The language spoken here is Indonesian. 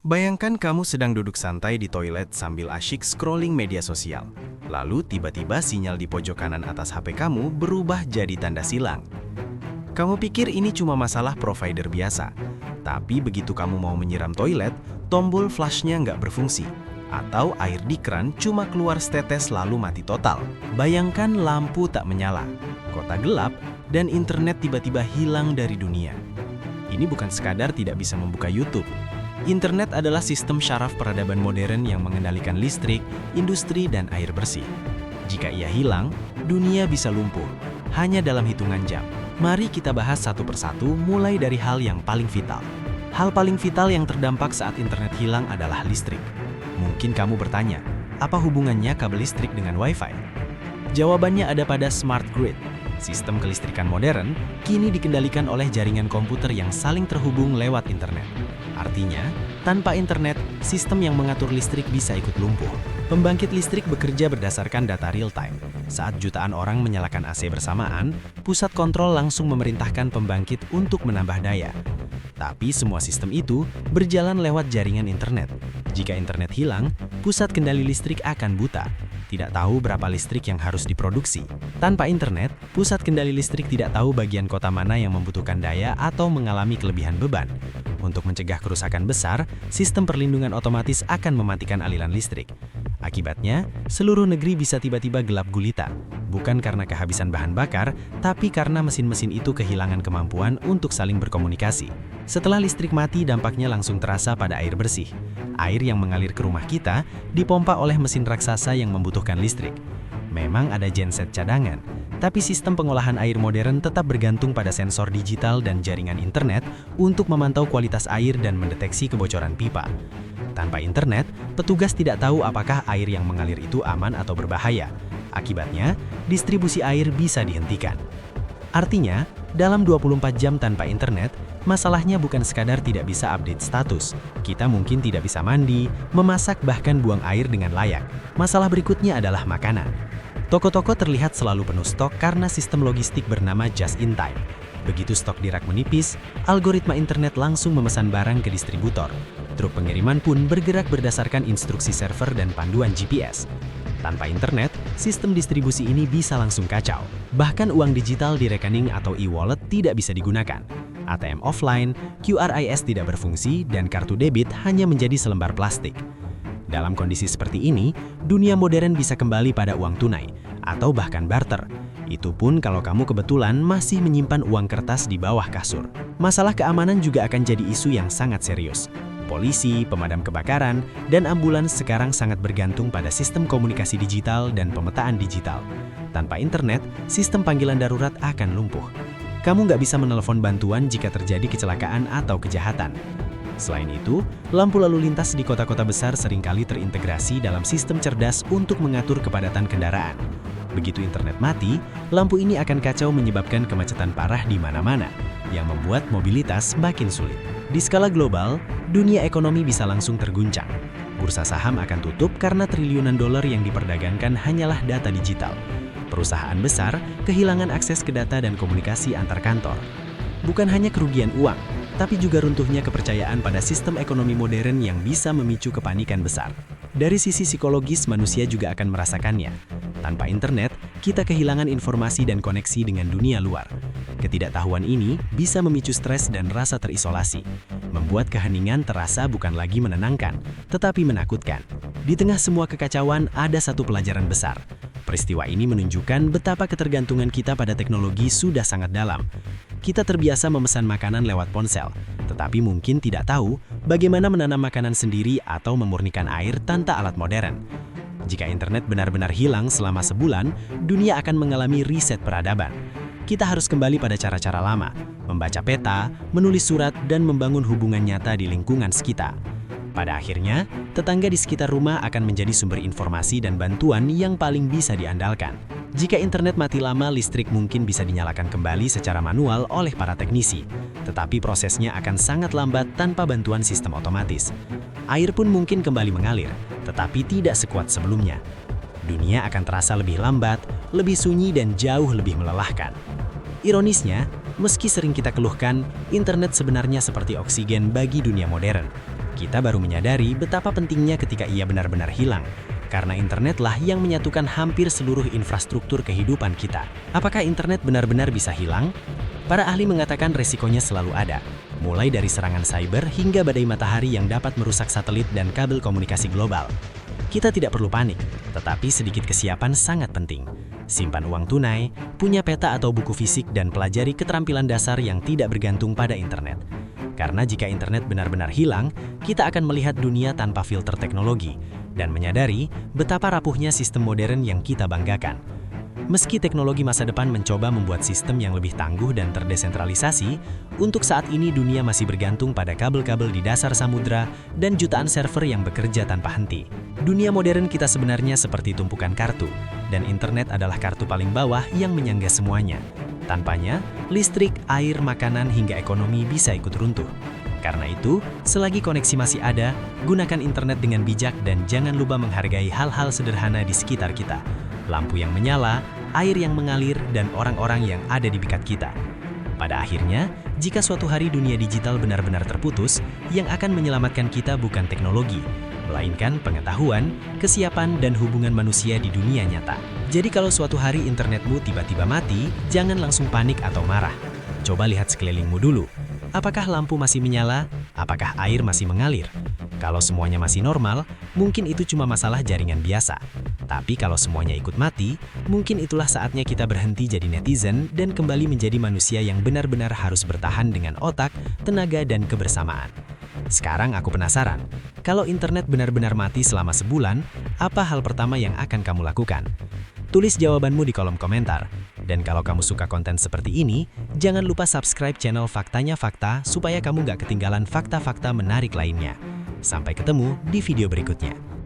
Bayangkan kamu sedang duduk santai di toilet sambil asyik scrolling media sosial. Lalu tiba-tiba sinyal di pojok kanan atas HP kamu berubah jadi tanda silang. Kamu pikir ini cuma masalah provider biasa. Tapi begitu kamu mau menyiram toilet, tombol flashnya nggak berfungsi. Atau air di kran cuma keluar setetes lalu mati total. Bayangkan lampu tak menyala, kota gelap, dan internet tiba-tiba hilang dari dunia. Ini bukan sekadar tidak bisa membuka YouTube. Internet adalah sistem syaraf peradaban modern yang mengendalikan listrik, industri, dan air bersih. Jika ia hilang, dunia bisa lumpuh, hanya dalam hitungan jam. Mari kita bahas satu persatu mulai dari hal yang paling vital. Hal paling vital yang terdampak saat internet hilang adalah listrik. Mungkin kamu bertanya, apa hubungannya kabel listrik dengan Wi-Fi? Jawabannya ada pada smart grid. Sistem kelistrikan modern kini dikendalikan oleh jaringan komputer yang saling terhubung lewat internet. Artinya, tanpa internet, sistem yang mengatur listrik bisa ikut lumpuh. Pembangkit listrik bekerja berdasarkan data real-time. Saat jutaan orang menyalakan AC bersamaan, pusat kontrol langsung memerintahkan pembangkit untuk menambah daya. Tapi semua sistem itu berjalan lewat jaringan internet. Jika internet hilang, pusat kendali listrik akan buta. Tidak tahu berapa listrik yang harus diproduksi. Tanpa internet, pusat kendali listrik tidak tahu bagian kota mana yang membutuhkan daya atau mengalami kelebihan beban. Untuk mencegah kerusakan besar, sistem perlindungan otomatis akan mematikan aliran listrik. Akibatnya, seluruh negeri bisa tiba-tiba gelap gulita. Bukan karena kehabisan bahan bakar, tapi karena mesin-mesin itu kehilangan kemampuan untuk saling berkomunikasi. Setelah listrik mati, dampaknya langsung terasa pada air bersih. Air yang mengalir ke rumah kita dipompa oleh mesin raksasa yang membutuhkan listrik. Memang ada genset cadangan, tapi sistem pengolahan air modern tetap bergantung pada sensor digital dan jaringan internet untuk memantau kualitas air dan mendeteksi kebocoran pipa. Tanpa internet, petugas tidak tahu apakah air yang mengalir itu aman atau berbahaya. Akibatnya, distribusi air bisa dihentikan. Artinya, dalam 24 jam tanpa internet, masalahnya bukan sekadar tidak bisa update status. Kita mungkin tidak bisa mandi, memasak, bahkan buang air dengan layak. Masalah berikutnya adalah makanan. Toko-toko terlihat selalu penuh stok karena sistem logistik bernama just in time. Begitu stok di rak menipis, algoritma internet langsung memesan barang ke distributor. Truk pengiriman pun bergerak berdasarkan instruksi server dan panduan GPS. Tanpa internet, sistem distribusi ini bisa langsung kacau. Bahkan uang digital di rekening atau e-wallet tidak bisa digunakan. ATM offline, QRIS tidak berfungsi, dan kartu debit hanya menjadi selembar plastik. Dalam kondisi seperti ini, dunia modern bisa kembali pada uang tunai, atau bahkan barter. Itu pun kalau kamu kebetulan masih menyimpan uang kertas di bawah kasur. Masalah keamanan juga akan jadi isu yang sangat serius. Polisi, pemadam kebakaran, dan ambulans sekarang sangat bergantung pada sistem komunikasi digital dan pemetaan digital. Tanpa internet, sistem panggilan darurat akan lumpuh. Kamu nggak bisa menelepon bantuan jika terjadi kecelakaan atau kejahatan. Selain itu, lampu lalu lintas di kota-kota besar seringkali terintegrasi dalam sistem cerdas untuk mengatur kepadatan kendaraan. Begitu internet mati, lampu ini akan kacau menyebabkan kemacetan parah di mana-mana, yang membuat mobilitas makin sulit. Di skala global, dunia ekonomi bisa langsung terguncang. Bursa saham akan tutup karena triliunan dolar yang diperdagangkan hanyalah data digital. Perusahaan besar kehilangan akses ke data dan komunikasi antar kantor. Bukan hanya kerugian uang, tapi juga runtuhnya kepercayaan pada sistem ekonomi modern yang bisa memicu kepanikan besar. Dari sisi psikologis, manusia juga akan merasakannya. Tanpa internet, kita kehilangan informasi dan koneksi dengan dunia luar. Ketidaktahuan ini bisa memicu stres dan rasa terisolasi, membuat keheningan terasa bukan lagi menenangkan, tetapi menakutkan. Di tengah semua kekacauan, ada satu pelajaran besar. Peristiwa ini menunjukkan betapa ketergantungan kita pada teknologi sudah sangat dalam. Kita terbiasa memesan makanan lewat ponsel, tetapi mungkin tidak tahu bagaimana menanam makanan sendiri atau memurnikan air tanpa alat modern. Jika internet benar-benar hilang selama sebulan, dunia akan mengalami riset peradaban. Kita harus kembali pada cara-cara lama, membaca peta, menulis surat, dan membangun hubungan nyata di lingkungan sekitar. Pada akhirnya, tetangga di sekitar rumah akan menjadi sumber informasi dan bantuan yang paling bisa diandalkan. Jika internet mati lama, listrik mungkin bisa dinyalakan kembali secara manual oleh para teknisi. Tetapi prosesnya akan sangat lambat tanpa bantuan sistem otomatis. Air pun mungkin kembali mengalir, tetapi tidak sekuat sebelumnya. Dunia akan terasa lebih lambat, lebih sunyi, dan jauh lebih melelahkan. Ironisnya, meski sering kita keluhkan, internet sebenarnya seperti oksigen bagi dunia modern. kita baru menyadari betapa pentingnya ketika ia benar-benar hilang. Karena internetlah yang menyatukan hampir seluruh infrastruktur kehidupan kita. Apakah internet benar-benar bisa hilang? Para ahli mengatakan resikonya selalu ada. Mulai dari serangan cyber hingga badai matahari yang dapat merusak satelit dan kabel komunikasi global. Kita tidak perlu panik, tetapi sedikit kesiapan sangat penting. Simpan uang tunai, punya peta atau buku fisik, dan pelajari keterampilan dasar yang tidak bergantung pada internet. Karena jika internet benar-benar hilang, kita akan melihat dunia tanpa filter teknologi dan menyadari betapa rapuhnya sistem modern yang kita banggakan. Meski teknologi masa depan mencoba membuat sistem yang lebih tangguh dan terdesentralisasi, untuk saat ini dunia masih bergantung pada kabel-kabel di dasar samudra dan jutaan server yang bekerja tanpa henti. Dunia modern kita sebenarnya seperti tumpukan kartu, dan internet adalah kartu paling bawah yang menyangga semuanya. Tanpanya, listrik, air, makanan, hingga ekonomi bisa ikut runtuh. Karena itu, selagi koneksi masih ada, gunakan internet dengan bijak dan jangan lupa menghargai hal-hal sederhana di sekitar kita. Lampu yang menyala, air yang mengalir, dan orang-orang yang ada di dekat kita. Pada akhirnya, jika suatu hari dunia digital benar-benar terputus, yang akan menyelamatkan kita bukan teknologi, melainkan pengetahuan, kesiapan, dan hubungan manusia di dunia nyata. Jadi kalau suatu hari internetmu tiba-tiba mati, jangan langsung panik atau marah. Coba lihat sekelilingmu dulu. Apakah lampu masih menyala? Apakah air masih mengalir? Kalau semuanya masih normal, mungkin itu cuma masalah jaringan biasa. Tapi kalau semuanya ikut mati, mungkin itulah saatnya kita berhenti jadi netizen dan kembali menjadi manusia yang benar-benar harus bertahan dengan otak, tenaga, dan kebersamaan. Sekarang aku penasaran, kalau internet benar-benar mati selama sebulan, apa hal pertama yang akan kamu lakukan? Tulis jawabanmu di kolom komentar. Dan kalau kamu suka konten seperti ini, jangan lupa subscribe channel Faktanya Fakta supaya kamu nggak ketinggalan fakta-fakta menarik lainnya. Sampai ketemu di video berikutnya.